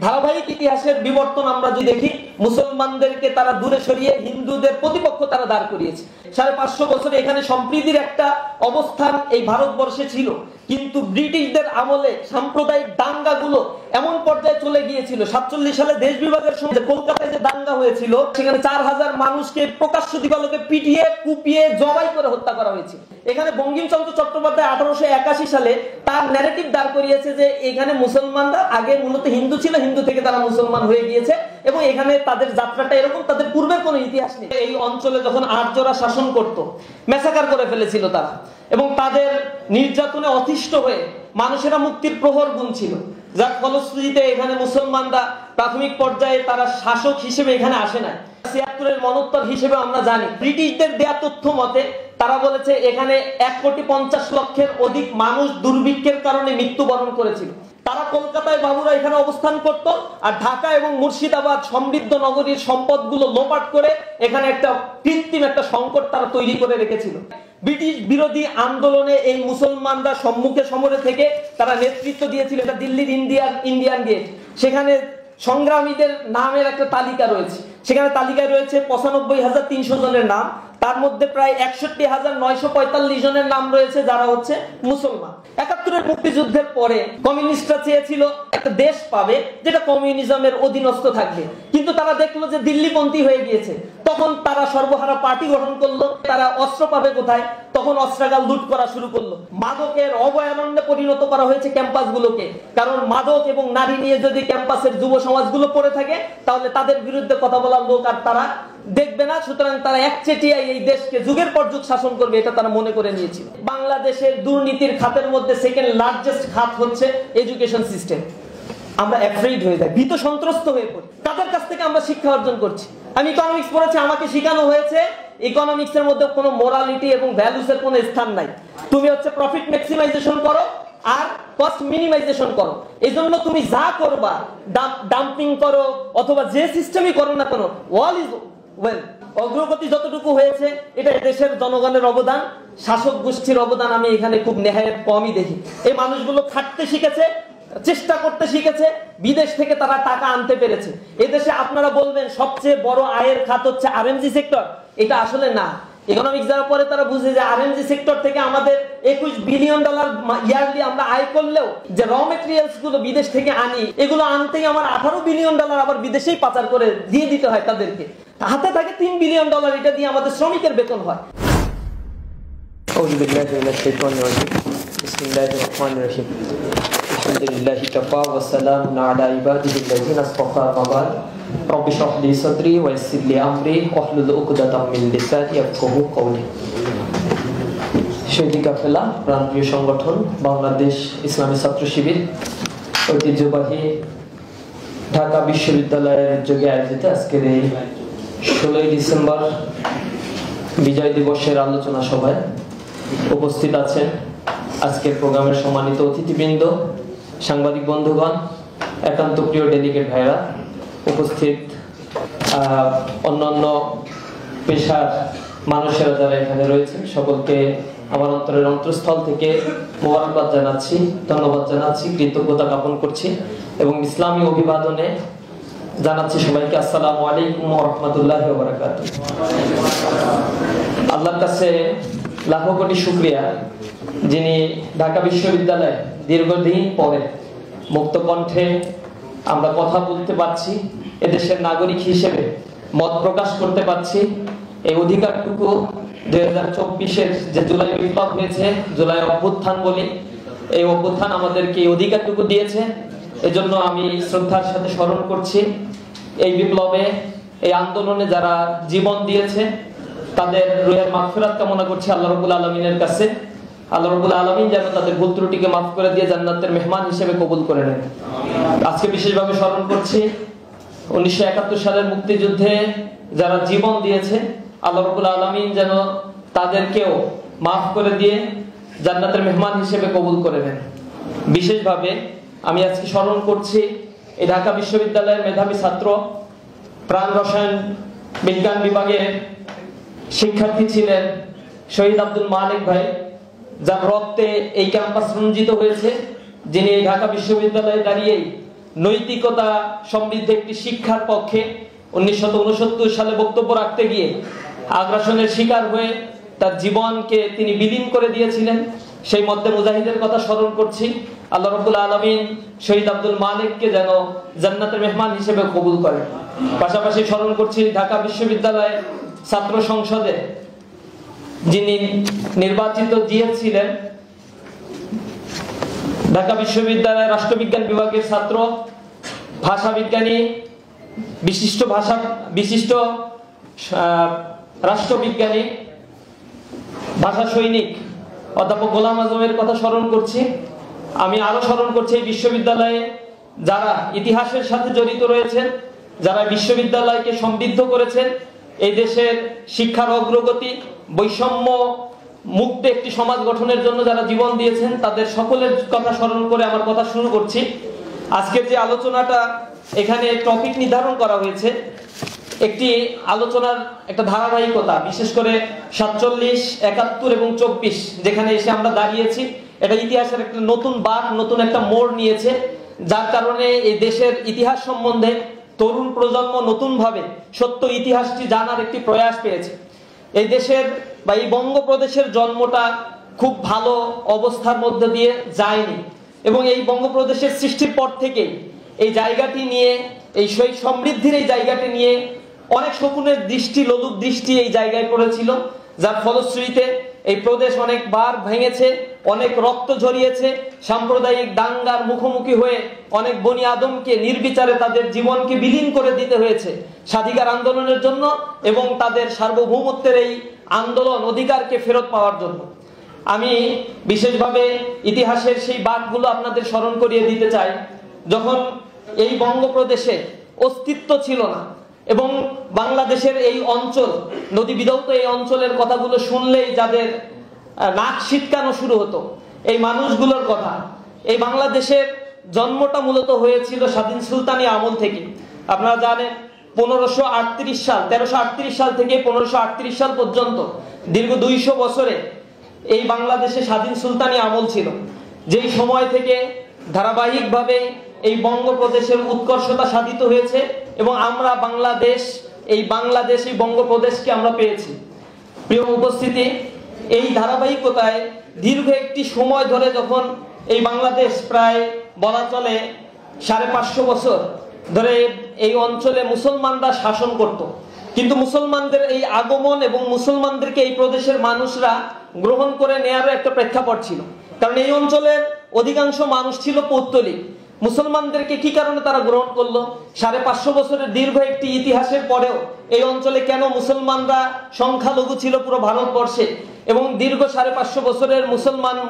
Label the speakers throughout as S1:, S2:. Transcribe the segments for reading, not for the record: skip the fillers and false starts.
S1: ধারাবাহিক ইতিহাসের বিবর্তন আমরা যদি দেখি, মুসলমানদেরকে তারা দূরে সরিয়ে হিন্দুদের প্রতিপক্ষ তারা দাঁড় করিয়েছে। 550 বছরে এখানে সম্প্রীতির একটা অবস্থান এই ভারতবর্ষে ছিল, কিন্তু ব্রিটিশদের আমলে সাম্প্রদায়িক দাঙ্গাগুলো এমন পর্যায়ে চলে গিয়েছিল। 47 সালে দেশ বিভাগের সময় কলকাতায় যে দাঙ্গা হয়েছিল, সেখানে 4000 মানুষকে প্রকাশ্য দিবালোকে পিটিয়ে কুপিয়ে জবাই করে হত্যা করা হয়েছিল। এখানে বঙ্কিমচন্দ্র চট্টোপাধ্যায় 1881 সালে তার ন্যারেটিভ দাঁড় করিয়েছে যে এখানে মুসলমানরা আগে মূলত হিন্দু ছিল, হিন্দু থেকে তারা মুসলমান হয়ে গিয়েছে এবং এখানে তাদের যাত্রাটা এরকম, তাদের পূর্বের কোনো ইতিহাস নেই। এই অঞ্চলে যখন আর্যরা শাসন করত, ম্যাসাকার করে ফেলেছিল তারা, এবং তাদের নির্যাতনে অতিষ্ঠ হয়ে মানুষেরা মুক্তির প্রহর গুনছিল, যার ফলশ্রুতিতে এখানে মুসলমানরা প্রাথমিক পর্যায়ে তারা শাসক হিসেবে এখানে আসে না। 76-এর মনোত্তর হিসেবে আমরা জানি, ব্রিটিশদের দেয়া তথ্য মতে তারা বলেছে এখানে 1,50,00,000 অধিক মানুষ দুর্ভিক্ষের কারণে মৃত্যুবরণ করেছিল। তারা কলকাতায় বাবুরা এখানে অবস্থান করত, আর ঢাকা এবং মুর্শিদাবাদ সমৃদ্ধ নগরীর সম্পদগুলো লোপাট করে এখানে একটা কৃত্রিম একটা সংকট তারা তৈরি করে রেখেছিল। ব্রিটিশ বিরোধী আন্দোলনে এই মুসলমানরা সম্মুখে সমরে থেকে তারা নেতৃত্ব দিয়েছিল। এটা দিল্লির ইন্ডিয়ান গেট, সেখানে সংগ্রামীদের নামের একটা তালিকা রয়েছে। সেখানে তালিকায় রয়েছে 95,300 জনের নাম, তার মধ্যে প্রায় 61,945 জনের নাম রয়েছে যারা হচ্ছে মুসলমান। 71-এর মুক্তিযুদ্ধের পরে কমিউনিস্টরা চেয়েছিল একটা দেশ পাবে যেটা কমিউনিজমের অধীনস্থ থাকবে, কিন্তু তারা দেখলো যে দিল্লিপন্থী হয়ে গিয়েছে। তখন তারা সর্বহারা পার্টি গঠন করলো। তারা অস্ত্র পাবে কোথায়? তখন অস্ত্রাগার লুট করা শুরু করলো। মাদকের অভয়ারণ্যে পরিণত করা হয়েছে ক্যাম্পাসগুলোকে, কারণ মাদক এবং নারী নিয়ে যদি ক্যাম্পাসের যুব সমাজগুলো পড়ে থাকে তাহলে তাদের বিরুদ্ধে কথা বলার লোক আর তারা দেখবে না। সুতরাং তারা একচেটিয়ায় এই দেশকে যুগের পর যুগ শাসন করবে, এটা তারা মনে করে নিয়েছিল। বাংলাদেশের দুর্নীতির খাতের মধ্যে সেকেন্ড লার্জেস্ট খাত হচ্ছে এডুকেশন সিস্টেম। আমরা অ্যাফ্রেড হয়ে যাই, ভীত সন্ত্রস্ত হয়ে পড়ি। তাদের কাছ থেকে আমরা শিক্ষা অর্জন করছি। আমি ইকোনমিক্স পড়েছি, আমাকে শেখানো হয়েছে ইকোনমিক্সের মধ্যে কোনো মোরালিটি এবং ভ্যালুসের কোনো স্থান নাই। তুমি হচ্ছে প্রফিট ম্যাক্সিমাইজেশন করো আর কস্ট মিনিমাইজেশন করো। এই জন্য তুমি যা করবা, ডাম্পিং করো অথবা যে সিস্টেমই করো না কেন, অল ইজ ওয়েল। অগ্রগতি যতটুকু হয়েছে এটা দেশের জনগণের অবদান, শাসক গোষ্ঠীর অবদান আমি এখানে খুব নেহায়েত কমই দেখি। এই মানুষগুলো খাটতে শিখেছে, চেষ্টা করতে শিখেছে, বিদেশ থেকে তারা টাকা আনতে পেরেছে। এদেশে আপনারা বলবেন সবচেয়ে বড় আয়ের খাত হচ্ছে আরএমজি সেক্টর, এটা আসলে না। ইকোনমিক্স যারা পরে তারা বুঝে যে আরএমজি সেক্টর থেকে আমাদের $21 বিলিয়ন ইয়ারলি আমরা আয় করলেও যে র মেটেরিয়ালস গুলো বিদেশ থেকে আনি, এগুলো আনতেই আমার $18 বিলিয়ন আবার বিদেশেই পাচার করে দিয়ে দিতে হয় তাদেরকে। হাতে থাকে $3 বিলিয়ন, এটা দিয়ে আমাদের শ্রমিকের বেতন হয়।
S2: আলহামদুলিল্লাহি কাফা ওয়া সালামুন আলা ইবাদিহিল্লাযিনা ইসতাফা মা বা'দ রব্বি ইশরাহ লি সাদরি ওয়া ইয়াসসির লি আমরি ওয়াহলুল উকদাতাম মিন লিসানি ইয়াফকাহু কওলি। শহীদ কাফেলা প্রাণপ্রিয় সংগঠন বাংলাদেশ ইসলামী ছাত্র শিবির ঐতিহ্যবাহী ঢাকা বিশ্ববিদ্যালয়ের উদ্যোগে আয়োজিত আজকের এই 16 ডিসেম্বর বিজয় দিবসের আলোচনা সভায় উপস্থিত আছেন আজকের প্রোগ্রামের সম্মানিত অতিথিবৃন্দ, সাংবাদিক বন্ধুগণ, একান্ত প্রিয় ডেলিগেট ভাইরা, উপস্থিত অন্যান্য পেশার মানুষেরা যারা এখানে রয়েছেন, সকলকে আমার অন্তরের অন্তঃস্থল থেকে মোবারকবাদ জানাচ্ছি, ধন্যবাদ জানাচ্ছি, কৃতজ্ঞতা জ্ঞাপন করছি এবং ইসলামী অভিবাদনে জানাচ্ছি সবাইকে আসসালামু আলাইকুম ওয়া রাহমাতুল্লাহি ওয়া বারাকাতুহু। আল্লাহর কাছে লাখো কোটি শুকরিয়া, যিনি ঢাকা বিশ্ববিদ্যালয়ে দীর্ঘদিন পরে মুক্ত কণ্ঠে আমরা কথা বলতে পারছি, এদেশের নাগরিক হিসেবে মত প্রকাশ করতে পারছি। এই অধিকারটুকু 2024-এর যে জুলাই বিপ্লব হয়েছে, জুলাই অভ্যুত্থান বলি, এই অভ্যুত্থান আমাদেরকে এই অধিকারটুকু দিয়েছে। এজন্য আমি শ্রদ্ধার সাথে স্মরণ করছি এই বিপ্লবে, এই আন্দোলনে যারা জীবন দিয়েছে তাদের রুহের মাগফিরাত কামনা করছি আল্লাহ রাব্বুল আলামিনের কাছে। আল্লাহ রাব্বুল আলামিন যেন তাদের ভুল ত্রুটিকে মাফ করে দিয়ে জান্নাতের মেহমান হিসেবে কবুল করে নেন। আজকে বিশেষভাবে স্মরণ করছি 1971 সালের মুক্তিযুদ্ধে যারা জীবন দিয়েছে, আল্লাহ রাব্বুল আলামিন যেন তাদেরকেও মাফ করে দিয়ে জান্নাতের মেহমান হিসেবে কবুল করে নেন। বিশেষভাবে আমি আজকে স্মরণ করছি এই ঢাকা বিশ্ববিদ্যালয়ের মেধাবী ছাত্র, প্রাণ রসায়ন বিজ্ঞান বিভাগের শিক্ষার্থী ছিলেন শহীদ আব্দুল মালিক ভাই, যার রক্তে এই ক্যাম্পাস রঞ্জিত হয়েছে, যিনি ঢাকা বিশ্ববিদ্যালয়ে দাঁড়িয়েই নৈতিকতা সমৃদ্ধ একটি শিক্ষার পক্ষে 1969 সালে বক্তব্য রাখতে গিয়ে আগ্রাসনের শিকার হয়ে তার জীবনকে তিনি বিলীন করে দিয়েছিলেন। সেই মধ্যে মুজাহিদের কথা স্মরণ করছি। আল্লাহ রাব্বুল আলামিন শহীদ আব্দুল মালিককে যেন জান্নাতের মেহমান হিসেবে কবুল করেন। পাশাপাশি স্মরণ করছি ঢাকা বিশ্ববিদ্যালয়ের ছাত্র সংসদে যিনি নির্বাচিত জিএস ছিলেন, ঢাকা বিশ্ববিদ্যালয়ের রাষ্ট্রবিজ্ঞান বিভাগের ছাত্র, ভাষা বিজ্ঞানী, বিশিষ্ট রাষ্ট্রবিজ্ঞানী, ভাষা সৈনিক অধ্যাপক গোলাম আজমের কথা স্মরণ করছি। আমি আরো স্মরণ করছি এই বিশ্ববিদ্যালয়ে যারা ইতিহাসের সাথে জড়িত রয়েছেন, যারা বিশ্ববিদ্যালয়কে সমৃদ্ধ করেছেন, এই দেশের শিক্ষার অগ্রগতি, বৈষম্য মুক্ত একটি সমাজ গঠনের জন্য যারা জীবন দিয়েছেন, তাদের সকলের কথা স্মরণ করে আমার কথা শুরু করছি। আজকের যে আলোচনাটা এখানে টপিক নির্ধারণ করা হয়েছে, একটি আলোচনার একটা ধারাবাহিকতা, বিশেষ করে 47, 71 এবং 24 যেখানে এসে আমরা দাঁড়িয়েছি, এটা ইতিহাসের একটা নতুন বাঁক, নতুন একটা মোড় নিয়েছে, যার কারণে এই দেশের ইতিহাস সম্বন্ধে তরুণ প্রজন্ম নতুনভাবে সত্য ইতিহাসটি জানার একটি প্রয়াস পেয়েছে। এই দেশের বা এই বঙ্গপ্রদেশের জন্মটা খুব ভালো অবস্থার মধ্যে দিয়ে যায়নি, এবং এই বঙ্গপ্রদেশের সৃষ্টির পর থেকেই এই জায়গাটি নিয়ে, এই সমৃদ্ধির এই জায়গাটি নিয়ে অনেক শকুনের দৃষ্টি, লোলুপ দৃষ্টি এই জায়গায় পড়েছিল, যার ফলশ্রুতিতে এই প্রদেশ অনেকবার ভেঙেছে, অনেক রক্ত ঝরিয়েছে, সাম্প্রদায়িক দাঙ্গার মুখোমুখি হয়ে অনেক বনি আদমকে নির্বিচারে তাদের জীবনকে বিলীন করে দিতে হয়েছে স্বাধিকার আন্দোলনের জন্য এবং তাদের সার্বভৌমত্বের এই আন্দোলন অধিকারকে ফেরত পাওয়ার জন্য। আমি বিশেষভাবে ইতিহাসের সেই বাঁকগুলো আপনাদের স্মরণ করিয়ে দিতে চাই। যখন এই বঙ্গপ্রদেশে অস্তিত্ব ছিল না এবং বাংলাদেশের এই অঞ্চল, নদী বিধৌত এই অঞ্চলের কথাগুলো শুনলেই যাদের নাক শীতকানো শুরু হতো, এই মানুষগুলোর কথা। এই বাংলাদেশের জন্মটা মূলত হয়েছিল স্বাধীন সুলতানি আমল থেকে। আপনারা জানেন 1338 সাল থেকে 1538 সাল পর্যন্ত দীর্ঘ 200 বছরে এই বাংলাদেশে স্বাধীন সুলতানি আমল ছিল, যেই সময় থেকে ধারাবাহিকভাবে এই বঙ্গপ্রদেশের উৎকর্ষতা সাধিত হয়েছে এবং আমরা এই বঙ্গপ্রদেশকে আমরা পেয়েছি। প্রিয় উপস্থিতি, এই ধারাবাহিকতায় দীর্ঘ একটি সময় ধরে যখন এই বাংলাদেশ প্রায় বলা চলে 550 বছর ধরে এই অঞ্চলে মুসলমানরা শাসন করত, কিন্তু মুসলমানদের এই আগমন এবং মুসলমানদেরকে এই প্রদেশের মানুষরা গ্রহণ করে নেয়ারও একটা প্রেক্ষাপট ছিল। কারণ এই অঞ্চলের অধিকাংশ মানুষ ছিল পৌত্তলিক। মুসলমানদেরকে কি কারণে তারা গ্রহণ করলো? 550 বছরের দীর্ঘ একটি ইতিহাসের পরেও এই অঞ্চলে কেন মুসলমানরা সংখ্যালঘু ছিল পুরো ভারতবর্ষে, এবং দীর্ঘ 550 বছরের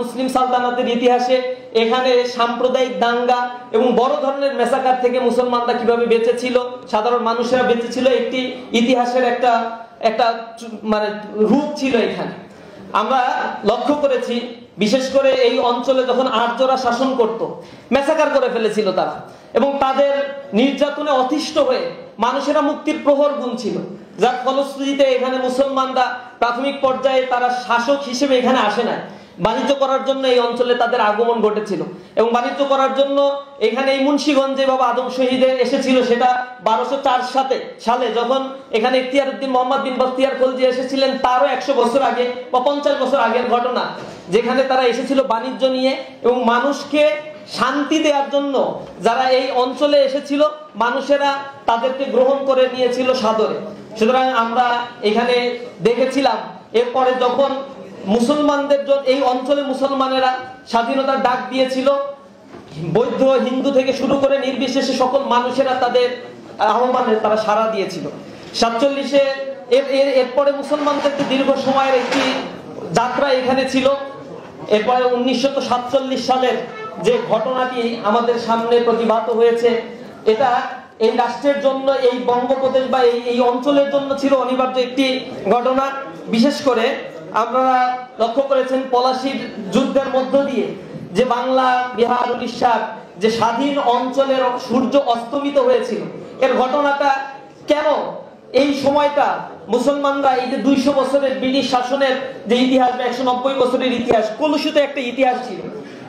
S2: মুসলিম সালতানাতের ইতিহাসে এখানে সাম্প্রদায়িক দাঙ্গা এবং বড় ধরনের মেসাকার থেকে মুসলমানরা কিভাবে বেঁচেছিল, সাধারণ মানুষেরা বেঁচেছিল, একটি ইতিহাসের একটা মানে রূপ ছিল এখানে। আমরা লক্ষ্য করেছি, বিশেষ করে এই অঞ্চলে যখন আর্যরা শাসন করত, মেসাকার করে ফেলেছিল তারা, এবং তাদের নির্যাতনে অতিষ্ঠ হয়ে মানুষেরা মুক্তির প্রহর গুনছিল, যার ফলশ্রুতিতে এখানে মুসলমানরা প্রাথমিক পর্যায়ে তারা শাসক হিসেবে এখানে আসে না, বাণিজ্য করার জন্য এই অঞ্চলে তাদের আগমন ঘটেছিল। এবং বাণিজ্য করার জন্য এখানে এই মুন্সিগঞ্জে বাবা আদম শহীদে এসেছিল, সেটা 1204 সালে যখন এখানে ইখতিয়ার উদ্দিন মোহাম্মদ বিন বখতিয়ার খলজি এসেছিলেন, তারও 100 বছর আগে বা 50 বছর আগের ঘটনা, যেখানে তারা এসেছিল বাণিজ্য নিয়ে এবং মানুষকে শান্তি দেওয়ার জন্য। যারা এই অঞ্চলে এসেছিল মানুষেরা তাদেরকে গ্রহণ করে নিয়েছিল সাদরে। সুতরাং আমরা এখানে দেখেছিলাম, এরপরে যখন মুসলমানদের জন্য এই অঞ্চলে মুসলমানেরা স্বাধীনতার ডাক দিয়েছিল, বৌদ্ধ হিন্দু থেকে শুরু করে নির্বিশেষে সকল মানুষেরা তাদের আহ্বানে তারা সাড়া দিয়েছিল। 47-এ এরপরে মুসলমানদের দীর্ঘ সময়ের একটি যাত্রা এখানে ছিল। এরপরে 1947 সালের যে ঘটনাটি আমাদের সামনে প্রতিভাত হয়েছে, এটা এই রাষ্ট্রের জন্য, এই বঙ্গপ্রদেশ বা এই অঞ্চলের জন্য ছিল অনিবার্য একটি ঘটনা। বিশেষ করে আপনারা লক্ষ্য করেছেন পলাশির যুদ্ধের মধ্য দিয়ে যে বাংলা, বিহার, উড়িষ্যার যে স্বাধীন অঞ্চলের সূর্য অস্তমিত হয়েছিল, এর ঘটনাটা কেন এই সময়টা মুসলমানরা এই যে 200 বছরের ব্রিটিশ শাসনের যে ইতিহাস, 190 বছরের ইতিহাস, কলুষিত একটা ইতিহাস ছিল,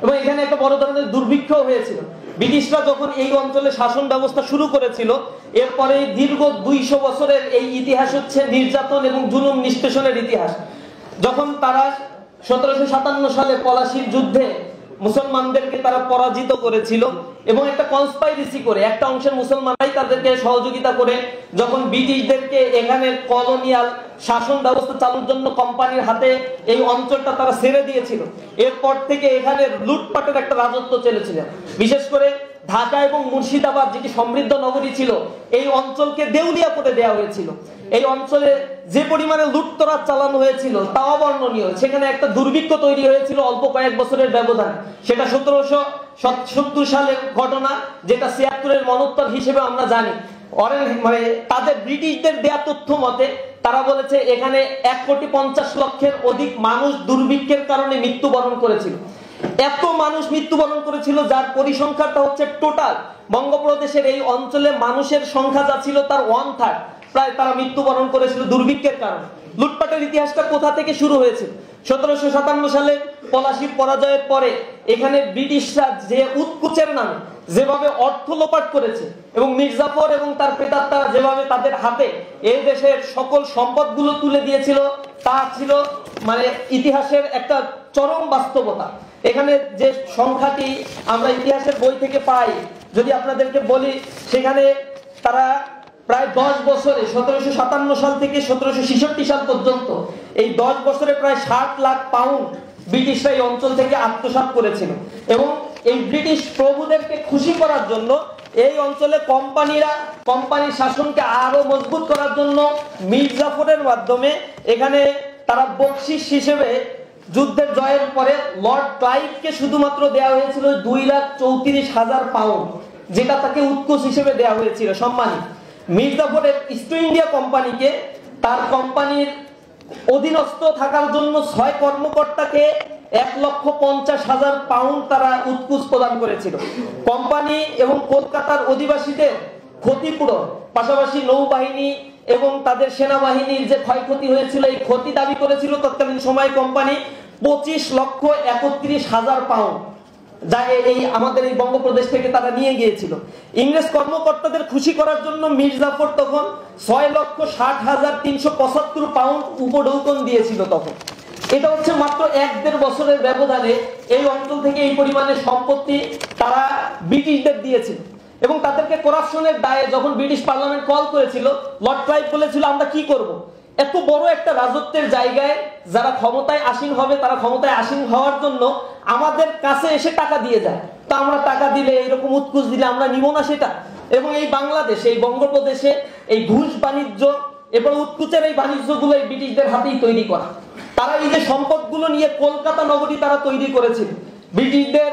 S2: এবং এখানে একটা বড় ধরনের দুর্ভিক্ষ হয়েছিল।
S1: ব্রিটিশরা যখন এই অঞ্চলে শাসন ব্যবস্থা শুরু করেছিল, এরপরে দীর্ঘ 200 বছরের এই ইতিহাস হচ্ছে নির্যাতন এবং জুলুম নিষ্পেষণের ইতিহাস। যখন তারা 1757 সালে পলাশীর যুদ্ধে মুসলমানদেরকে তারা পরাজিত করেছিল এবং একটা কনস্পাইরেসি করে একটা অংশের মুসলমানরাই তাদেরকে সহযোগিতা করে যখন ব্রিটিশদেরকে এখানে কলোনিয়াল শাসন ব্যবস্থা চালুর জন্য কোম্পানির হাতে এই অঞ্চলটা তারা ছেড়ে দিয়েছিল, এরপর থেকে এখানে লুটপাটের একটা রাজত্ব চলেছিল। বিশেষ করে ঢাকা এবং মুর্শিদাবাদ যেটি সমৃদ্ধ নগরী ছিল, এই অঞ্চলকে দেউলিয়া করে দেওয়া হয়েছিল। এই অঞ্চলে যে পরিমাণে লুটতরাজ চালানো হয়েছিল তা অবর্ণনীয়। সেখানে একটা দুর্ভিক্ষ তৈরি হয়েছিল অল্প কয়েক বছরের ব্যবধানে। সেটা 1770 সালের ঘটনা, যেটা 76-এর মনোত্তর হিসেবে আমরা জানি। মানে তাদের ব্রিটিশদের দেয়া তথ্য মতে তারা বলেছে এখানে 1,50,00,000 অধিক মানুষ দুর্ভিক্ষের কারণে মৃত্যুবরণ করেছিল। এত মানুষ মৃত্যুবরণ করেছিল যার পরিসংখ্যানটা হচ্ছে টোটাল বঙ্গপ্রদেশের এই অঞ্চলে মানুষের সংখ্যা যা ছিল তার 1/3 প্রায় তারা মৃত্যুবরণ করেছিল দুর্ভিক্ষের কারণে। লুটপাটের ইতিহাসটা কোথা থেকে শুরু হয়েছিল? 1757 সালে পলাশীর পরাজয়ের পরে এখানে ব্রিটিশরা যে উৎকুচের নামে যেভাবে অর্থ লোপাট করেছে এবং মির্জাফর এবং তার প্রেতাত্মারা যেভাবে তাদের হাতে এই দেশের সকল সম্পদগুলো তুলে দিয়েছিল, তা ছিল মানে ইতিহাসের একটা চরম বাস্তবতা। এখানে যে সংখ্যাটি আমরা ইতিহাসের বই থেকে পাই, যদি আপনাদেরকে বলি, সেখানে তারা প্রায় 10 বছরে 1757 সাল থেকে 1766 সাল পর্যন্ত এই 10 বছরে প্রায় 60 লাখ পাউন্ড ব্রিটিশরা এই অঞ্চল থেকে আত্মসাৎ করেছিল। এবং এই ব্রিটিশ প্রভুদেরকে খুশি করার জন্য এই অঞ্চলে কোম্পানির শাসনকে আরো মজবুত করার জন্য মির্জাফরের মাধ্যমে এখানে তারা বকশিশ হিসেবে যুদ্ধের জয়ের পরে লর্ড ক্লাইভকে শুধুমাত্র দেওয়া হয়েছিল 2,34,000 পাউন্ড, যেটা তাকে উৎকোচ হিসেবে দেওয়া হয়েছিল সম্মানী। মির্জাফরের ইস্ট ইন্ডিয়া কোম্পানিকে তার কোম্পানির অধীনস্থ থাকার জন্য 6 কর্মকর্তাকে 1,50,000 পাউন্ড তারা উৎকোচ প্রদান করেছিল। কোম্পানি এবং কলকাতার অধিবাসীদের ক্ষতিপূরণ, পাশাপাশি নৌবাহিনী এবং তাদের সেনাবাহিনীর যে ক্ষয়ক্ষতি হয়েছিল এই ক্ষতি দাবি করেছিল তৎকালীন সময় কোম্পানি 25,31,000 পাউন্ড, যা এই আমাদের এই বঙ্গপ্রদেশ থেকে তারা নিয়ে গিয়েছিল। ইংরেজ কর্মকর্তাদের খুশি করার জন্য মির্জাফর তখন 6,60,375 পাউন্ড উপঢৌকন দিয়েছিল তখন। এটা হচ্ছে মাত্র 1-1.5 বছরের ব্যবধানে এই অঞ্চল থেকে এই পরিমাণে সম্পত্তি তারা ব্রিটিশদের দিয়েছিল। এবং তাদেরকে করাপশনের দায়ে যখন ব্রিটিশ পার্লামেন্ট কল করেছিল, লর্ড ক্লাইভ বলেছিল আমরা কি করব, এত বড় একটা রাজত্বের জায়গায় যারা ক্ষমতায় আসীন হবে তারা ক্ষমতায় আসীন হওয়ার জন্য আমাদের কাছে এসে টাকা দিয়ে যায়, তা আমরা টাকা দিলে এরকম উৎকুচ দিলে আমরা নিব না সেটা। এবং এই বাংলাদেশে এই বঙ্গপ্রদেশে এই ঘুষ বাণিজ্য এবং উৎকুচের এই বাণিজ্যগুলো এই ব্রিটিশদের হাতেই তৈরি করা। তারা এই যে সম্পদগুলো নিয়ে কলকাতা নগরী তারা তৈরি করেছিল। ব্রিটিশদের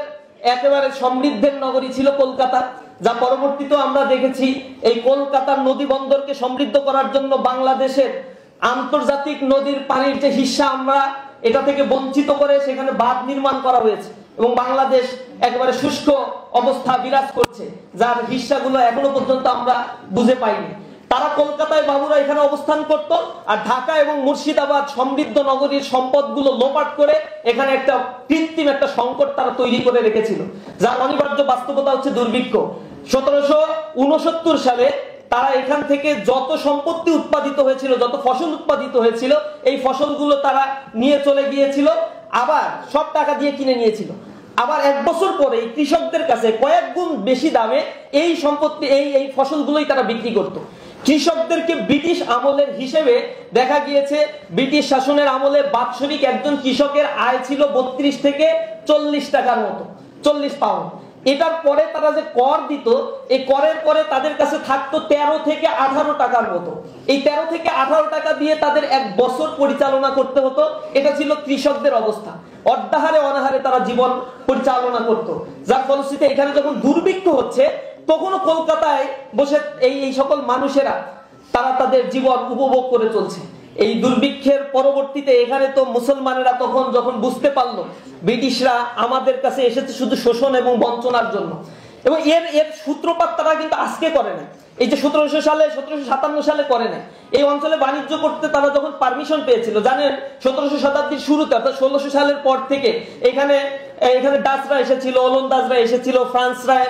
S1: একেবারে সমৃদ্ধের নগরী ছিল কলকাতা, যা পরবর্তীতে আমরা দেখেছি এই কলকাতার নদী বন্দরকে সমৃদ্ধ করার জন্য বাংলাদেশের আন্তর্জাতিক নদীর পানির যে হিস্সা আমরা এটা থেকে বঞ্চিত করে সেখানে বাঁধ নির্মাণ করা হয়েছে এবং বাংলাদেশ একেবারে শুষ্ক অবস্থা বিরাজ করছে, যার হিস্সাগুলো এখনো পর্যন্ত আমরা বুঝে পাইনি। তারা কলকাতায় বাবুরা এখানে অবস্থান করত, আর ঢাকা এবং মুর্শিদাবাদ সমৃদ্ধ নগরীর সম্পদগুলো লোপাট করে এখানে একটা কৃত্রিম একটা সংকট তারা তৈরি করে রেখেছিল, যার অনিবার্য বাস্তবতা হচ্ছে দুর্ভিক্ষ। 1769 সালে তারা এখান থেকে যত সম্পত্তি উৎপাদিত হয়েছিল, যত ফসল উৎপাদিত হয়েছিল, এই ফসলগুলো তারা নিয়ে চলে গিয়েছিল, আবার সব টাকা দিয়ে কিনে নিয়েছিল। আবার 1 বছর পরে কৃষকদের কাছে কয়েক গুণ বেশি দামে এই সম্পত্তি এই ফসলগুলোই তারা বিক্রি করত। কৃষকদেরকে ব্রিটিশ আমলের হিসেবে দেখা গিয়েছে ব্রিটিশ শাসনের আমলে বাৎসরিক একজন কৃষকের আয় ছিল 32 থেকে 40 টাকার মতো, 40 পাউন্ড। এটার পরে তারা যে কর দিত, এই করের পরে তাদের কাছে থাকতো 13 থেকে 18 টাকার মতো। এই 13 থেকে 18 টাকা দিয়ে তাদের 1 বছর পরিচালনা করতে হতো। এটা ছিল কৃষকদের অবস্থা। অর্ধাহারে অনাহারে তারা জীবন পরিচালনা করত, যার ফলশ্রুতিতে এখানে যখন দুর্ভিক্ষ হচ্ছে তখনও কলকাতায় বসে এই সকল মানুষেরা তারা তাদের জীবন উপভোগ করে চলছে। এই দুর্ভিক্ষের পরবর্তীতে এখানে তো মুসলমানেরা তখন যখন বুঝতে পারলো ব্রিটিশরা আমাদের কাছে এসেছে শুধু শোষণ এবং বঞ্চনার জন্য, এবং এর সূত্রপাত তারা কিন্তু আজকে করে না, এই যে 1757 সালে করে না। এই অঞ্চলে বাণিজ্য করতে তারা যখন পারমিশন পেয়েছিল, জানেন 17শ শতাব্দীর শুরুতে অর্থাৎ 1600 সালের পর থেকে এখানে এখানে ডাচরা এসেছিল, ওলন্দাজরা এসেছিল,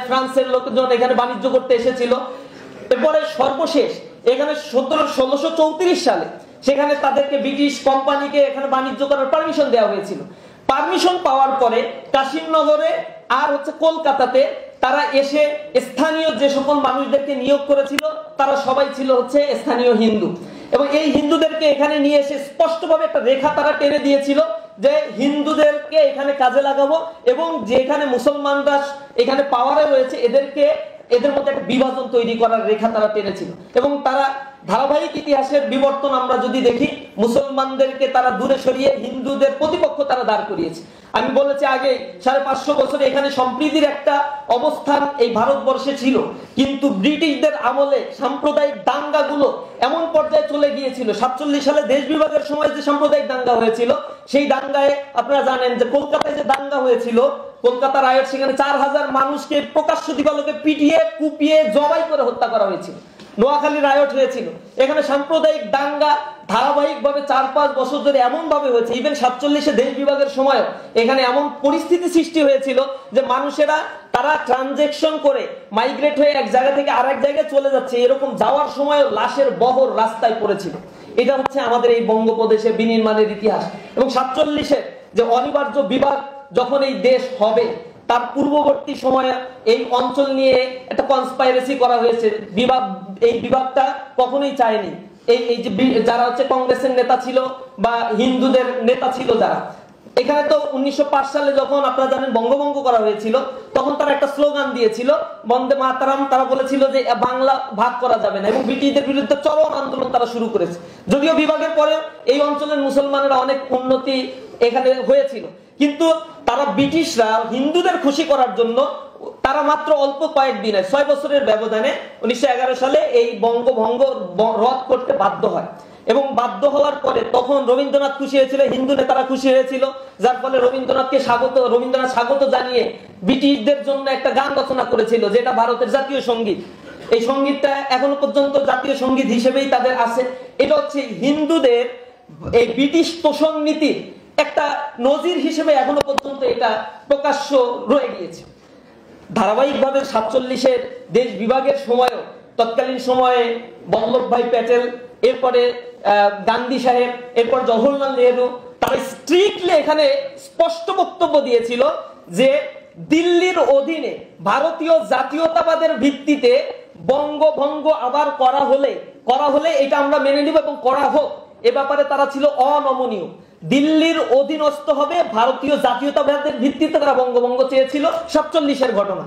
S1: ফ্রান্সের লোকজন এখানে বাণিজ্য করতে এসেছিল। এরপরে সর্বশেষ এখানে 1634 সালে সেখানে তাদেরকে ব্রিটিশ কোম্পানিকে এখানে বাণিজ্য করার পারমিশন দেওয়া হয়েছিল। পারমিশন পাওয়ার পরে কাশিমনগরে আর কলকাতাতে তারা এসে স্থানীয় যে সকল মানুষদেরকে নিয়োগ করেছিল তারা সবাই ছিল স্থানীয় হিন্দু, এবং এই হিন্দুদেরকে এখানে নিয়ে এসে স্পষ্টভাবে একটা রেখা তারা টেনে দিয়েছিল যে হিন্দুদেরকে এখানে কাজে লাগাবো, এবং যেখানে মুসলমানরা এখানে পাওয়ারে রয়েছে এদের মধ্যে একটা বিভাজন তৈরি করার রেখা তারা টেনেছিল। এবং তারা ধারাবাহিক ইতিহাসের বিবর্তন আমরা যদি দেখি, মুসলমানদেরকে তারা দূরে সরিয়ে হিন্দুদের প্রতিপক্ষ তারা দাঁড় করিয়েছে। আমি বলেছি আগে 550 বছরে এখানে সম্প্রীতির একটা অবস্থান এই ভারতবর্ষে ছিল, কিন্তু ব্রিটিশদের আমলে সাম্প্রদায়িক দাঙ্গাগুলো এমন পর্যায়ে চলে গিয়েছিল। 47 সালে দেশ বিভাগের সময় যে সাম্প্রদায়িক দাঙ্গা হয়েছিল, সেই দাঙ্গায় আপনারা জানেন যে কলকাতায় যে দাঙ্গা হয়েছিল, কলকাতা রায়ট, সেখানে 4000 মানুষকে প্রকাশ্য দিবালোকে পিটিয়ে কুপিয়ে জবাই করে হত্যা করা হয়েছিল। নোয়াখালী রায়ট হয়েছিল। এখানে সাম্প্রদায়িক দাঙ্গা ধারাবাহিকভাবে 4-5 বছর ধরে এমন ভাবে হয়েছে, ইভেন 47 দেশ বিভাগের সময় এখানে এমন পরিস্থিতি সৃষ্টি হয়েছিল যে মানুষেরা তারা ট্রানজেকশন করে মাইগ্রেট হয়ে এক জায়গা থেকে আরেক জায়গায় চলে যাচ্ছে, এরকম যাওয়ার সময় লাশের বহর রাস্তায় পড়েছিল। এটা আমাদের এই বঙ্গপ্রদেশের বিনির্মাণের ইতিহাস। এবং 47 যে অনিবার্য বিভাগ যখন এই দেশ হবে, তার পূর্ববর্তী সময়ে এই অঞ্চল নিয়ে একটা কনস্পাইরেসি করা হয়েছে। এই বিভাগটা কখনোই চায়নি এই যে যারা কংগ্রেসের নেতা ছিল বা হিন্দুদের নেতা ছিল যারা এখানে। তো 1905 সালে যখন আপনারা জানেন বঙ্গভঙ্গ করা হয়েছিল, তখন তারা একটা স্লোগান দিয়েছিল বন্দে মাতারাম। তারা বলেছিল যে বাংলা ভাগ করা যাবে না, এবং ব্রিটিশদের বিরুদ্ধে চরম আন্দোলন তারা শুরু করেছে। যদিও বিভাগের পরে এই অঞ্চলের মুসলমানেরা অনেক উন্নতি এখানে হয়েছিল, কিন্তু তারা ব্রিটিশরা হিন্দুদের খুশি করার জন্য তারা মাত্র অল্প কয়েকদিনে 6 বছরের ব্যবধানে 1911 সালে এই বঙ্গভঙ্গ রদ করতে বাধ্য হয়। এবং বাধ্য হওয়ার পরে তখন রবীন্দ্রনাথ খুশি হয়েছিল, হিন্দু নেতারা খুশি হয়েছিল, যার ফলে রবীন্দ্রনাথ স্বাগত জানিয়ে ব্রিটিশদের জন্য একটা গান রচনা করেছিল, যেটা ভারতের জাতীয় সঙ্গীত। এই সঙ্গীতটা এখনো পর্যন্ত জাতীয় সঙ্গীত হিসেবেই তাদের আছে। এটা হিন্দুদের এই ব্রিটিশ তোষণ নীতির একটা নজির হিসেবে এখনো পর্যন্ত এটা প্রকাশ্য রয়ে গিয়েছে। ধারাবাহিকভাবে 47 দেশ বিভাগের সময়ও তৎকালীন সময়ে বল্লভভাই প্যাটেল, এরপরে গান্ধী সাহেব, এরপর জওহরলাল নেহরু, তারা স্ট্রিক্টলি এখানে স্পষ্ট বক্তব্য দিয়েছিল যে দিল্লির অধীনে ভারতীয় জাতীয়তাবাদের ভিত্তিতে বঙ্গভঙ্গ আবার করা হলে এটা আমরা মেনে নিব এবং করা হোক। এ ব্যাপারে তারা ছিল অনমনীয়। দিল্লির অধীনস্থ হবে ভারতীয় জাতীয়তাবাদের ভিত্তিতে তারা বঙ্গভঙ্গ চেয়েছিল, 47 ঘটনা।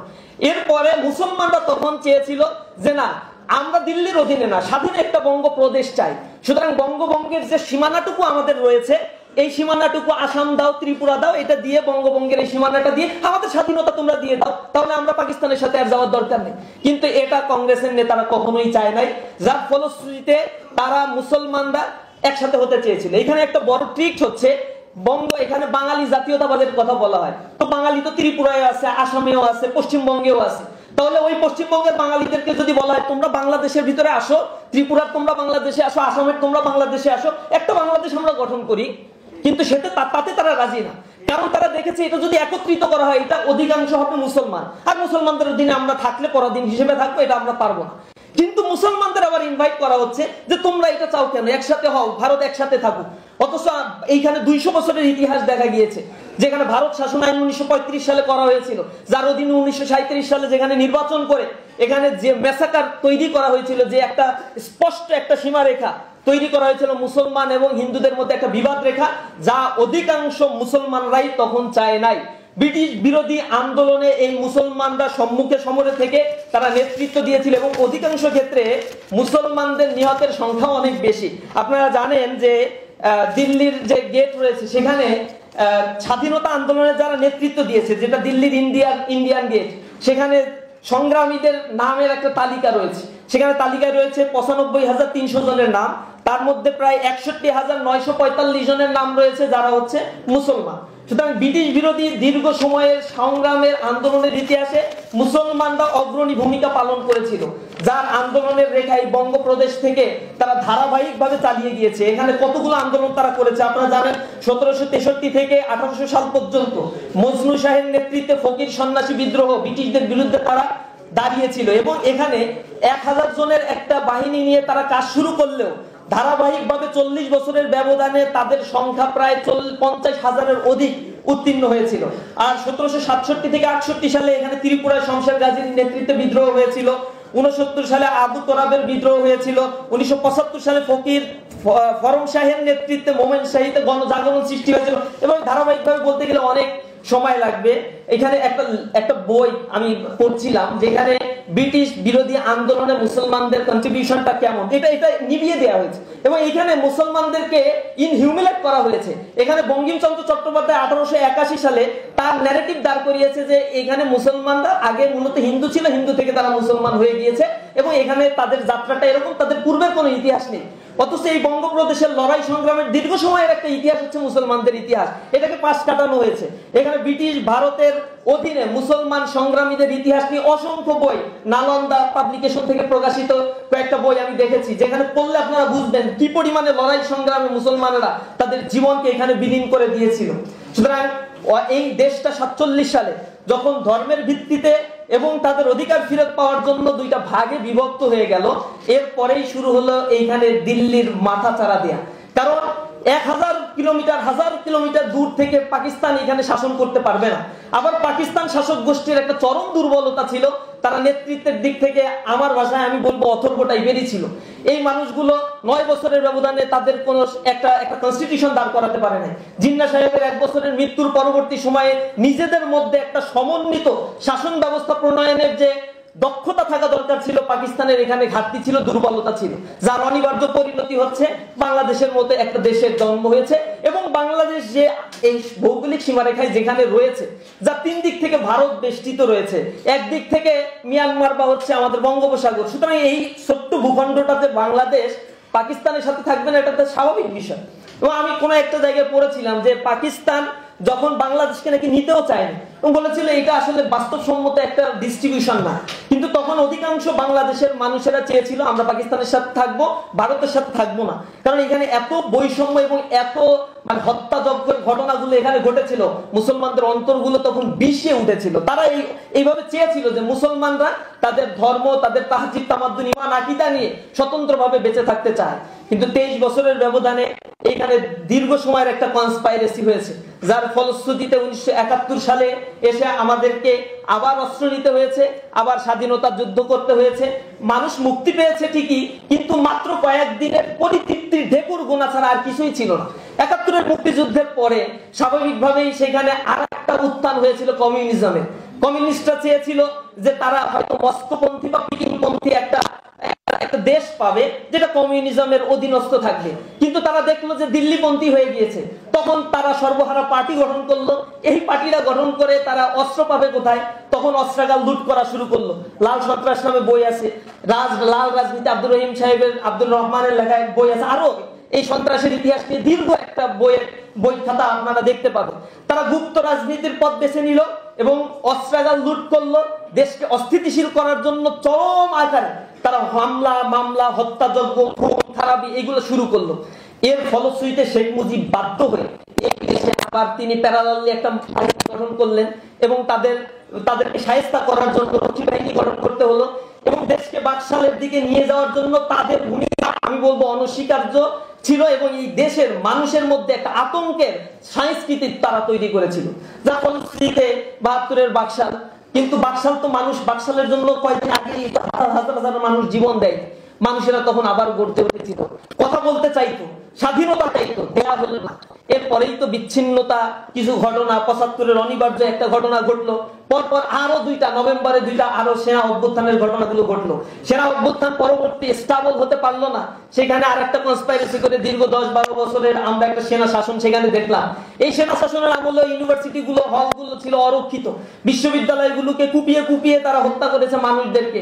S1: এরপরে মুসলমানরা তখন চেয়েছিল যে না, আমরা দিল্লির অধীনে না, স্বাধীন একটা বঙ্গ প্রদেশ চাই। সুতরাং বঙ্গভঙ্গের যে সীমানাটুকু আমাদের রয়েছে, এই সীমানাটুকু আসাম দাও, ত্রিপুরা দাও, এটা দিয়ে বঙ্গভঙ্গের এই সীমানাটা দিয়ে আমাদের স্বাধীনতা তোমরা দিয়ে দাও, তাহলে আমরা পাকিস্তানের সাথে আর যাওয়ার দরকার নেই। কিন্তু এটা কংগ্রেসের নেতারা কখনোই চায় নাই, যার ফলশ্রুতিতে তারা মুসলমানরা একসাথে হতে চেয়েছিল। এখানে একটা বড় ট্রিক এখানে বাঙালি জাতীয়তাবাদের কথা বলা হয়, তো বাঙালি তো ত্রিপুরায় আছে, আসামেও আছে, পশ্চিমবঙ্গেও আছে। তাহলে ওই পশ্চিমবঙ্গের বাঙালিদেরকে যদি বলা হয় তোমরা বাংলাদেশের ভিতরে আসো, ত্রিপুরার তোমরা বাংলাদেশে আসো, আসামের তোমরা বাংলাদেশে আসো, একটা বাংলাদেশ আমরা গঠন করি, কিন্তু তাতে তারা রাজি না। কারণ তারা দেখেছে এটা যদি একত্রিত করা হয়, এটা অধিকাংশ হবে মুসলমান, আর মুসলমানদের অধীনে আমরা থাকলে পরাধীন হিসেবে থাকবো, এটা আমরা পারবো না। কিন্তু মুসলমানদের আবার ইনভাইট করা হচ্ছে যে তোমরা এটা চাও কেন, একসাথে হও, ভারত একসাথে থাকুক। অথচ এইখানে 200 বছরের ইতিহাস দেখা গিয়েছে, যেখানে ভারত শাসন আইন 1935 সালে করা হয়েছিল, যার অধীনে 1937 সালে যেখানে নির্বাচন করে এখানে যে মেসাকার তৈরি করা হয়েছিল, যে একটা স্পষ্ট একটা সীমারেখা তৈরি করা হয়েছিল মুসলমান এবং হিন্দুদের মধ্যে একটা বিবাদ রেখা, যা অধিকাংশ মুসলমানরাই তখন চায় নাই। ব্রিটিশ বিরোধী আন্দোলনে এই মুসলমানরা সম্মুখে সমরে থেকে তারা নেতৃত্ব দিয়েছিল, এবং অধিকাংশ ক্ষেত্রে মুসলমানদের নিহতের সংখ্যা অনেক বেশি। আপনারা জানেন যে দিল্লির যে গেট রয়েছে, সেখানে স্বাধীনতা আন্দোলনে যারা নেতৃত্ব দিয়েছে, যেটা দিল্লির ইন্ডিয়ান গেট, সেখানে সংগ্রামীদের নামের একটা তালিকা রয়েছে। সেখানে তালিকায় রয়েছে 95,300 জনের নাম, তার মধ্যে প্রায় 61,945 জনের নাম রয়েছে যারা মুসলমান। সুতরাং ব্রিটিশ বিরোধী দীর্ঘ সময়ের সংগ্রামের আন্দোলনের ইতিহাসে মুসলমানরা অগ্রণী ভূমিকা পালন করেছিল, যার আন্দোলনের রেখা এই বঙ্গপ্রদেশ থেকে তারা ধারাবাহিকভাবে চালিয়ে গিয়েছে। এখানে কতগুলো আন্দোলন তারা করেছে আপনারা জানেন। 1763 থেকে 1800 সাল পর্যন্ত মজনু শাহের নেতৃত্বে ফকির সন্ন্যাসী বিদ্রোহ ব্রিটিশদের বিরুদ্ধে তারা দাঁড়িয়েছিল এবং এখানে 1000 জনের একটা বাহিনী নিয়ে তারা কাজ শুরু করলেও ধারাবাহিকভাবে 40 বছরের ব্যবধানে তাদের সংখ্যা প্রায় 50,000-এর অধিক উত্তীর্ণ হয়েছিল। আর 1767 থেকে 68 সালে এখানে ত্রিপুরায় শমশের গাজীর নেতৃত্বে বিদ্রোহ হয়েছিল। 69 সালে আবু তোরাবের বিদ্রোহ হয়েছিল। 1975 সালে ফকির ফরম শাহের নেতৃত্বে মোমেন শাহীতে গণজাগরণ সৃষ্টি হয়েছিল এবং ধারাবাহিকভাবে বলতে গেলে অনেক সময় লাগবে। এখানে একটা বই আমি পড়ছিলাম যেখানে ব্রিটিশ বিরোধী আন্দোলনে মুসলমানদের কন্ট্রিবিউশনটা কেমন এটা নিভিয়ে দেওয়া হয়েছে এবং এখানে মুসলমানদেরকে ইনহিউমিলেট করা হয়েছে। এখানে বঙ্কিমচন্দ্র চট্টোপাধ্যায় 1881 সালে তার ন্যারেটিভ দাঁড় করিয়েছে যে এখানে মুসলমানরা আগে মূলত হিন্দু ছিল, হিন্দু থেকে তারা মুসলমান হয়ে গিয়েছে এবং এখানে তাদের যাত্রাটা এরকম, তাদের পূর্বের কোনো ইতিহাস নেই। অথচ এই বঙ্গপ্রদেশের লড়াই সংগ্রামের দীর্ঘ সময়ের একটা ইতিহাস হচ্ছে মুসলমানদের ইতিহাস, এটাকে পাশ কাটানো হয়েছে। এখানে ব্রিটিশ ভারতের অধীনে মুসলমান সংগ্রামীদের ইতিহাস নিয়ে অসংখ্য বই, নালন্দা পাবলিকেশন থেকে প্রকাশিত কয়েকটা বই আমি দেখেছি, যেখানে পড়লে আপনারা বুঝবেন কি পরিমাণে লড়াই সংগ্রামে মুসলমানেরা তাদের জীবনকে এখানে বিলীন করে দিয়েছিল। সুতরাং এই দেশটা 47 সালে যখন ধর্মের ভিত্তিতে এবং তাদের অধিকার ফিরত পাওয়ার জন্য দুইটা ভাগে বিভক্ত হয়ে গেল, এরপরেই শুরু হলো এইখানে দিল্লির মাথা চাড়া দেয়া। কারণ 1000 কিলোমিটার দূর থেকে পাকিস্তান এখানে শাসন করতে পারবে না। আবার পাকিস্তান শাসক গোষ্ঠীর একটা চরম দুর্বলতা ছিল, তারা নেতৃত্বের দিক থেকে আমার ভাষায় আমি বলবো অথর্ব টাইপেরই ছিল। এই মানুষগুলো 9 বছরের ব্যবধানে তাদের কোনো একটা কনস্টিটিউশন দাঁড় করাতে পারে না। জিন্নাহ সাহেবের 1 বছরের মৃত্যুর পরবর্তী সময়ে নিজেদের মধ্যে একটা সমন্বিত শাসন ব্যবস্থা প্রণয়নের যে দক্ষতা থাকা দরকার ছিল, পাকিস্তানের এখানে ঘাটতি ছিল, দুর্বলতা ছিল, যার অনিবার্য পরিণতি হচ্ছে বাংলাদেশের মতো একটা দেশের জন্ম হয়েছে। এবং বাংলাদেশ যে এই ভৌগোলিক সীমারেখায় যেখানে রয়েছে, যা 3 দিক থেকে ভারত বেষ্টিত রয়েছে, একদিক থেকে মিয়ানমার বা হচ্ছে আমাদের বঙ্গোপসাগর, সুতরাং এই ছোট্ট ভূখণ্ডটাতে বাংলাদেশ পাকিস্তানের সাথে থাকবে না, এটা তো স্বাভাবিক বিষয়। এবং আমি কোনো একটা জায়গায় পড়েছিলাম যে পাকিস্তান যখন বাংলাদেশকে নাকি নিতেও চায়নি এবং বলেছিল এটা আসলে বাস্তবসম্মত একটা ডিস্ট্রিবিউশন না, কিন্তু তখন অধিকাংশ বাংলাদেশের মানুষেরা চেয়েছিল আমরা পাকিস্তানের সাথে থাকবো, ভারতের সাথে থাকবো না। কারণ এখানে এত বৈষম্য এবং এত হত্যাযজ্ঞের ঘটনাগুলো এখানে ঘটেছিল, মুসলমানদের অন্তরগুলো তখন বিষে উঠেছিল। তারা এইভাবে চেয়েছিল যে মুসলমানরা তাদের ধর্ম, তাদের তাহজিব তামাদ্দুন, ঈমান, আকীদা নিয়ে স্বতন্ত্রভাবে বেঁচে থাকতে চায়। কিন্তু 23 বছরের ব্যবধানে এখানে দীর্ঘ সময়ের একটা কনস্পাইরেসি হয়েছে, যার ফলশ্রুতিতে 1971 সালে এসে আমাদেরকে আবার অস্ত্র নিতে হয়েছে, আবার স্বাধীনতার যুদ্ধ করতে হয়েছে। মানুষ মুক্তি পেয়েছে ঠিকই, কিন্তু মাত্র কয়েকদিনের পরিতৃপ্তির ঢেকুর গোনা ছাড়া আর কিছুই ছিল না। 71-এর মুক্তিযুদ্ধের পরে স্বাভাবিকভাবেই সেখানে আর একটা উত্থান হয়েছিল কমিউনিজমের। কমিউনিস্টরা চেয়েছিল যে তারা হয়তো মস্কোপন্থী বা পিকিংপন্থী একটা দেশ পাবে যেটা কমিউনিজমের অধীনস্থ থাকবে, কিন্তু তারা দেখলো যে দিল্লিপন্থী হয়ে গিয়েছে। তখন তারা সর্বহারা পার্টি গঠন করলো। এই পার্টিটা গঠন করে তারা অস্ত্র পাবে কোথায়? তখন অস্ত্রাগার লুট করা শুরু করলো। লাল সন্ত্রাস নামে বই আছে, লাল রাজনীতি আব্দুর রহিম সাহেবের, আব্দুর রহমানের লেখা এক বই আছে, আরো এই সন্ত্রাসের ইতিহাস নিয়ে দীর্ঘ একটা বই খাতা আপনারা দেখতে পাবেন। তারা গুপ্ত রাজনীতির পথ বেছে নিল এবং অস্ত্রাগার লুট করলো। দেশকে অস্থিতিশীল করার জন্য চরম আকারে তারা হামলা, মামলা, হত্যাযজ্ঞ, খুন খারাপি এগুলো শুরু করলো। এর ফলশ্রুতিতে শেখ মুজিব বাধ্য হয়ে এই দেশে আবার তিনি প্যারালালি একটা বাহিনী গঠন করলেন এবং তাদেরকে শায়েস্তা করার জন্য রক্ষী বাহিনী গঠন করতে হলো এবং দেশকে বাকশালের দিকে নিয়ে যাওয়ার জন্য তাদের ভূমিকা আমি বলবো অনস্বীকার্য ছিল। এবং এই দেশের মানুষের মধ্যে একটা আতঙ্কের সংস্কৃতি তারা তৈরি করেছিল, যার ফলশ্রুতিতে 72-এর বাকশাল। কিন্তু বাকশাল তো মানুষ, বাকশালের জন্য কয়েকদিন আগে হাজার হাজার মানুষ জীবন দেয়। মানুষেরা তখন আবার গড়তে উঠেছিল, কথা বলতে চাইতো, স্বাধীনতা চাইতো, দেয়া হলো না। এরপরেই তো বিচ্ছিন্নতা কিছু ঘটনা, 75-এর অনিবার্য একটা ঘটনা ঘটলো। পরপর আরো নভেম্বরে দুইটা আরো সেনা অভ্যুত্থানের ঘটনাগুলো ঘটলো। সেনা অভ্যুত্থান পরবর্তী স্টেবল হতে পারলো না, সেখানে আর একটা কনস্পাইরেসি করে দীর্ঘ 10-12 বছরের আমরা একটা সেনা শাসন সেখানে দেখলাম। এই সেনা শাসনের আমলে ইউনিভার্সিটিগুলো, হলগুলো ছিল অরক্ষিত, বিশ্ববিদ্যালয়গুলোকে কুপিয়ে কুপিয়ে তারা হত্যা করেছে মানুষদেরকে,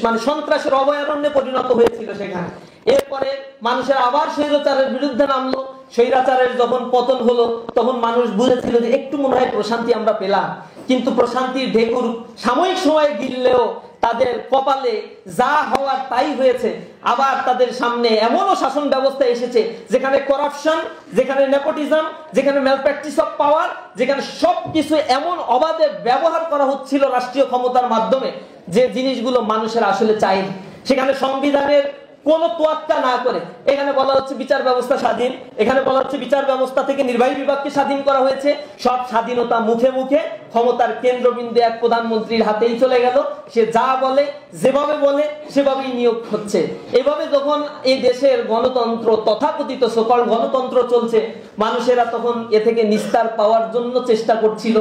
S1: মানে সন্ত্রাসের অভয়ারণ্যে পরিণত হয়েছিল সেখানে। এরপরে মানুষের আবার স্বৈরাচারের বিরুদ্ধে নামলো। স্বৈরাচারের যখন পতন হলো তখন মানুষ বুঝেছিল যে একটু মনে হয় প্রশান্তি আমরা পেলাম, কিন্তু প্রশান্তির ঢেকুর সাময়িক সময়ে গিললেও তাদের কপালে যা হওয়ার তাই হয়েছে। আবার তাদের সামনে এমনও শাসন ব্যবস্থা এসেছে যেখানে করাপশন, যেখানে নেপোটিজম, যেখানে ম্যালপ্র্যাকটিস অফ পাওয়ার, যেখানে সবকিছু এমন অবাধে ব্যবহার করা হচ্ছিল রাষ্ট্রীয় ক্ষমতার মাধ্যমে যে জিনিসগুলো মানুষের আসলে চাই। সেখানে সংবিধানের কোনো তোয়াক্কা না করে এখানে বলা হচ্ছে বিচার ব্যবস্থা স্বাধীন, এখানে বলা হচ্ছে বিচার ব্যবস্থা থেকে নির্বাহী বিভাগকে স্বাধীন করা হয়েছে। সব স্বাধীনতা মুখে মুখে ক্ষমতার কেন্দ্রবিন্দু এক প্রধানমন্ত্রীর হাতেই চলে গেল। সে যা বলে, যেভাবে বলে সেভাবেই নিয়োগ হচ্ছে। এভাবে যখন এই দেশের গণতন্ত্র, তথাকথিত সকল গণতন্ত্র চলছে, মানুষেরা তখন এ থেকে নিস্তার পাওয়ার জন্য চেষ্টা করছিল।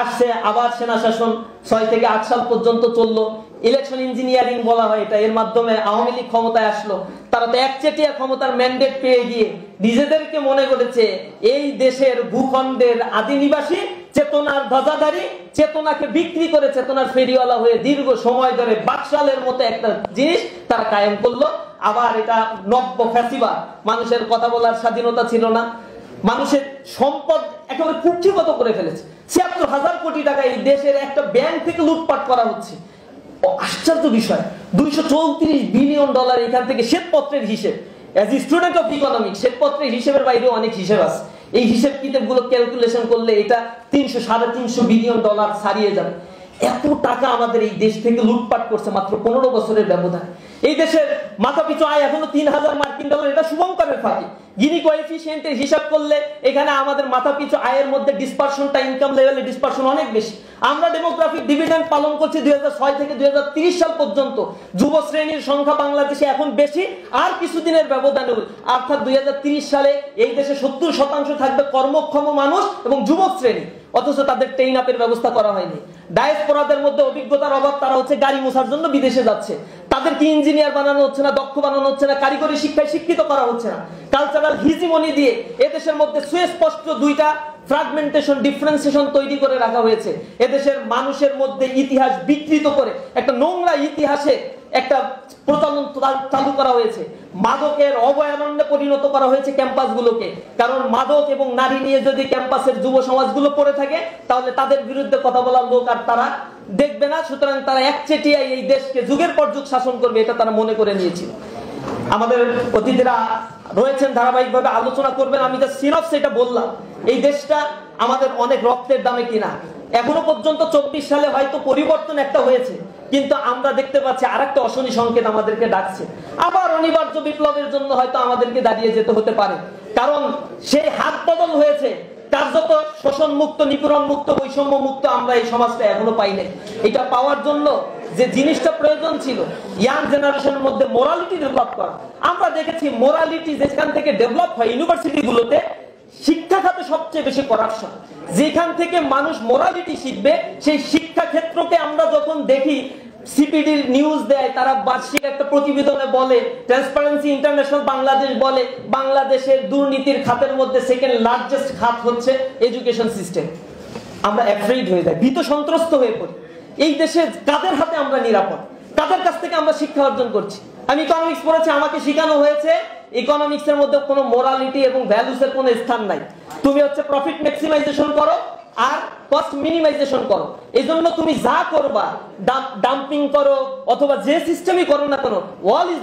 S1: আসছে আবার সেনা শাসন, 6 থেকে 8 সাল পর্যন্ত চললো। ইলেকশন ইঞ্জিনিয়ারিং বলা হয় এটা, এর মাধ্যমে আওয়ামী লীগ ক্ষমতায় আসলো। তারা তো একচেটিয়া ক্ষমতার ম্যান্ডেট পেয়ে গিয়ে নিজেদেরকে মনে করেছে এই দেশের ভূখণ্ডের আদি নিবাসী, চেতনার ধ্বজাধারী, চেতনাকে বিক্রি করে চেতনার ফেরিওয়ালা হয়ে দীর্ঘ সময় ধরে বাকশালের মতো একটা জিনিস তারা কায়েম করলো। আবার এটা নব্য ফ্যাসিবাদ। মানুষের কথা বলার স্বাধীনতা ছিল না, মানুষের সম্পদ একেবারে কুক্ষিগত করে ফেলেছে। ৭৬,০০০ কোটি টাকা এই দেশের একটা ব্যাংক থেকে লুটপাট করা হচ্ছে। আশ্চর্য বিষয়, $234 বিলিয়ন এখান থেকে শ্বেতপত্রের হিসেব। As a student of economics, শ্বেতপত্রের হিসেবের বাইরেও অনেক হিসেব আছে। এই হিসেব কিতাবগুলো ক্যালকুলেশন করলে এটা 300-350 বিলিয়ন ডলার ছাড়িয়ে যাবে। এত টাকা আমাদের এই দেশ থেকে লুটপাট করছে মাত্র 15 বছরের ব্যবধান। এই দেশের মাথাপিছু আয় এখনো $3,000, এটা শুভঙ্করের ফাঁকি। গিনি কোএফিসিয়েন্টের হিসাব করলে এখানে আমাদের মাথাপিছু আয়ের মধ্যে ডিসপারশনটা, ইনকাম লেভেলে ডিসপারশন অনেক বেশি। আমরা ডেমোগ্রাফিক ডিভিডেন্ড পালন করছি 2006 থেকে 2030 সাল পর্যন্ত। যুব শ্রেণীর সংখ্যা বাংলাদেশে এখন বেশি, আর কিছুদিনের ব্যবধানে অর্থাৎ 2030 সালে এই দেশে 70% থাকবে কর্মক্ষম মানুষ এবং যুবক শ্রেণী, অথচ তাদের ট্রেইন আপের ব্যবস্থা করা হয়নি। ডায়াসপোরাদের মধ্যে অভিজ্ঞতার অভাব, তারা হচ্ছে গাড়ি মোছার জন্য বিদেশে যাচ্ছে। তাদেরকে ইঞ্জিনিয়ার বানানো হচ্ছে না, দক্ষ বানানো হচ্ছে না, কারিগরি শিক্ষায় শিক্ষিত করা হচ্ছে না। কালচারাল হিজিমনি দিয়ে এদেশের মধ্যে সুস্পষ্ট দুইটা ফ্র্যাগমেন্টেশন, ডিফারেন্সিয়েশন তৈরি করে রাখা হয়েছে। এদেশের মানুষের মধ্যে ইতিহাস বিকৃত করে একটা নোংরা ইতিহাসে একটা প্রচলন চালু করা হয়েছে। মাদকের অভয়ারণ্যে পরিণত করা হয়েছে ক্যাম্পাসগুলোকে। কারণ মাদক এবং নারী নিয়ে যদি ক্যাম্পাসের যুব সমাজগুলো পড়ে থাকে তাহলে তাদের বিরুদ্ধে কথা বলার লোক আর তারা দেখবে না। সুতরাং তারা একচেটিয়াই এই দেশকে যুগের পর যুগ শাসন করবে, এটা তারা মনে করে নিয়েছিল। আমাদের অতিথিরা রয়েছেন, ধারাবাহিকভাবে আলোচনা করবেন। আমি যা সিনপস এটা বললাম, এই দেশটা আমাদের অনেক রক্তের দামে কিনা। এখনো পর্যন্ত 24 সালে হয়তো পরিবর্তন একটা হয়েছে, কিন্তু আমরা দেখতে পাচ্ছি আরেকটা অশনি সংকেত আমাদেরকে ডাকছে। আবার অনিবার্য বিপ্লবের জন্য হয়তো আমাদেরকে দাঁড়িয়ে যেতে হতে পারে, কারণ সেই হাত বদল হয়েছে। কার্যত শোষণ মুক্ত, নিপীড়ন মুক্ত, বৈষম্য মুক্ত আমরা এই সমাজটা এখনো পাই নাই। এটা পাওয়ার জন্য যে জিনিসটা প্রয়োজন ছিল, ইয়াং জেনারেশনের মধ্যে মোরালিটি ডেভেলপ করা। আমরা দেখেছি মোরালিটি যেখান থেকে ডেভেলপ হয়, ইউনিভার্সিটিগুলোতে শিক্ষা খাতে সবচেয়ে বেশি করাপশন। যেখান থেকে মানুষ মোরালিটি শিখবে সেই শিক্ষা ক্ষেত্রকে আমরা যখন দেখি, সিপিডির নিউজ দেয়, তারা বার্ষিক একটা প্রতিবেদনে বলে, ট্রান্সপারেন্সি ইন্টারন্যাশনাল বাংলাদেশ বলে, বাংলাদেশের দুর্নীতির খাতের মধ্যে সেকেন্ড লার্জেস্ট খাত হচ্ছে এডুকেশন সিস্টেম। আমরা অ্যাফ্রেড হয়ে যাই, ভীত সন্ত্রস্ত হয়ে পড়ি। এই দেশে কাদের হাতে আমরা নিরাপদ, কাদের কাছ থেকে আমরা শিক্ষা অর্জন করছি? আমি ইকোনমিক্স পড়েছি, আমাকে শেখানো হয়েছে ইকোনমিক্স এর মধ্যে কোনো মোরালিটি এবং ভ্যালুস এর কোনো স্থান নাই। তুমি হচ্ছে প্রফিট ম্যাক্সিমাইজেশন করো আর কস্ট মিনিমাইজেশন করো। এই জন্য তুমি যা করবা, ডাম্পিং করো অথবা যে সিস্টেমই করো না কেন, অল ইজ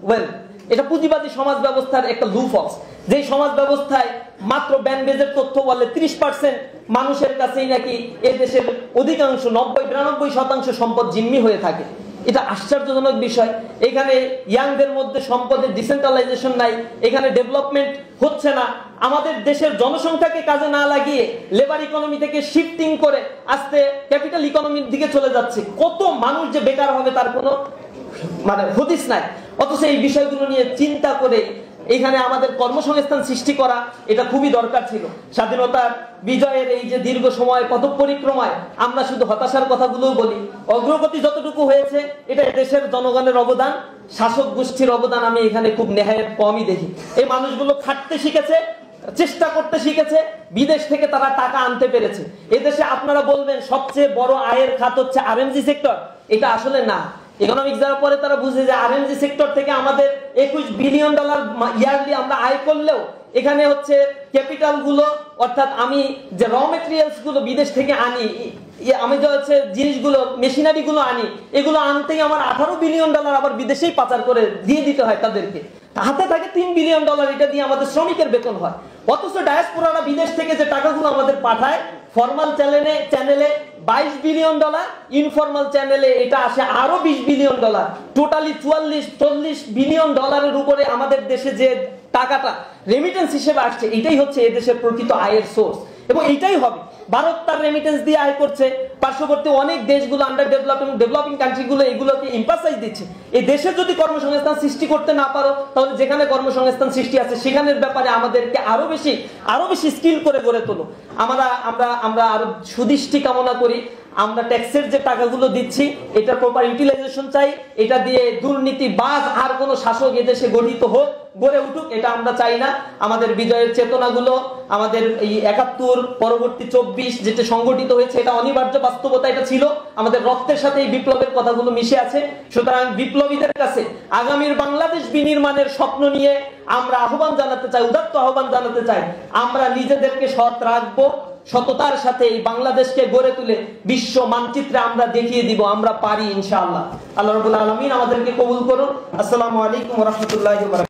S1: ওয়েল। এটা পুঁজিবাদী সমাজ ব্যবস্থার একটা লুফলস, যে সমাজ ব্যবস্থায় মাত্র ব্যানবেজের তথ্য বলে 30% মানুষের কাছেই নাকি এ দেশের অধিকাংশ 90-92% সম্পদ জিম্মি হয়ে থাকে। এটা আশ্চর্যজনক বিষয়। এখানে ইয়াংদের মধ্যে সম্পদের ডিসেন্ট্রালাইজেশন নাই, এখানে ডেভেলপমেন্ট হচ্ছে না। আমাদের দেশের জনসংখ্যাকে কাজে না লাগিয়ে লেবার ইকোনমি থেকে শিফটিং করে আস্তে ক্যাপিটাল ইকোনমির দিকে চলে যাচ্ছে। কত মানুষ যে বেকার হবে তার কোনো হদিস নাই। অথচ এই বিষয়গুলো নিয়ে চিন্তা করে এখানে আমাদের কর্মসংস্থান সৃষ্টি করা এটা খুবই দরকার ছিল। স্বাধীনতার বিজয়ের এই যে দীর্ঘ সময় পথ পরিক্রমায় আমরা শুধু হতাশার কথাগুলোও বলি। অগ্রগতি যতটুকু হয়েছে এটা দেশের জনগণের অবদান, শাসক গোষ্ঠীর অবদান আমি এখানে খুব নেহায়েত কমই দেখি। এই মানুষগুলো খাটতে শিখেছে, চেষ্টা করতে শিখেছে, বিদেশ থেকে তারা টাকা আনতে পেরেছে। এদেশে আপনারা বলবেন সবচেয়ে বড় আয়ের খাত হচ্ছে আরএমজি সেক্টর, এটা আসলে না। ইকোনমিক্স যাওয়ার পরে তারা বুঝে যে আরএমজি সেক্টর থেকে আমাদের $21 বিলিয়ন ইয়ারলি আমরা আয় করলেও এখানে হচ্ছে ক্যাপিটাল গুলো, অর্থাৎ আমি যে র মেটেরিয়ালস গুলো বিদেশ থেকে আনি, আমি যে হচ্ছে জিনিসগুলো মেশিনারি গুলো আনি, এগুলো আনতেই আমার $18 বিলিয়ন আবার বিদেশেই পাচার করে দিয়ে দিতে হয় তাদেরকে। হাতে থাকে $3 বিলিয়ন, এটা দিয়ে আমাদের শ্রমিকের বেতন হয়। অথচ ডায়াসপোরারা বিদেশ থেকে যে টাকাগুলো আমাদের পাঠায়, ফরমাল চ্যানেলে $22 বিলিয়ন, ইনফরমাল চ্যানেলে এটা আসে আরো $20 বিলিয়ন, টোটালি 44-40 বিলিয়ন ডলারের উপরে আমাদের দেশে যে টাকাটা রেমিটেন্স হিসেবে আসছে, এটাই হচ্ছে এদেশের প্রকৃত আয়ের সোর্স। এবং এইটাই হবে, ভারত তার রেমিটেন্স দিয়ে আয় করছে, পার্শ্ববর্তী অনেক দেশগুলো আন্ডার ডেভেলপিং কান্ট্রিগুলো এগুলোকে এমফাসাইজ দিচ্ছে। এই দেশে যদি কর্মসংস্থান সৃষ্টি করতে না পারো, তাহলে যেখানে কর্মসংস্থান সৃষ্টি আছে সেখানের ব্যাপারে আমাদেরকে আরো বেশি স্কিল করে গড়ে তোলো। আমরা আরো সুদৃষ্টি কামনা করি। আমরা ট্যাক্সের যে টাকাগুলো দিচ্ছি এটার প্রপার ইউটিলাইজেশন চাই। এটা দিয়ে দুর্নীতিবাজ আর কোন শাসক এদেশে গড়ে উঠুক, এটা আমরা চাই না। আমাদের বিজয়ের চেতনাগুলো, আমাদের এই 71 পরবর্তী 24 যেটা সংগঠিত হয়েছে, এটা অনিবার্য বাস্তবতা, এটা ছিল আমাদের রক্তের সাথে। এই বিপ্লবের কথাগুলো মিশে আছে। সুতরাং বিপ্লবীদের কাছে আগামীর বাংলাদেশ বিনির্মাণের স্বপ্ন নিয়ে আমরা আহ্বান জানাতে চাই, উদাত্ত আহ্বান জানাতে চাই। আমরা নিজেদেরকে সৎ রাখবো, সততার সাথে এই বাংলাদেশকে গড়ে তুলে বিশ্ব মানচিত্রে আমরা দেখিয়ে দিব আমরা পারি ইনশাআল্লাহ। আল্লাহ রাব্বুল আলামিন আমাদেরকে কবুল করুন। আসসালামু আলাইকুম ওয়া রাহমাতুল্লাহি ওয়া বারাকাতুহু।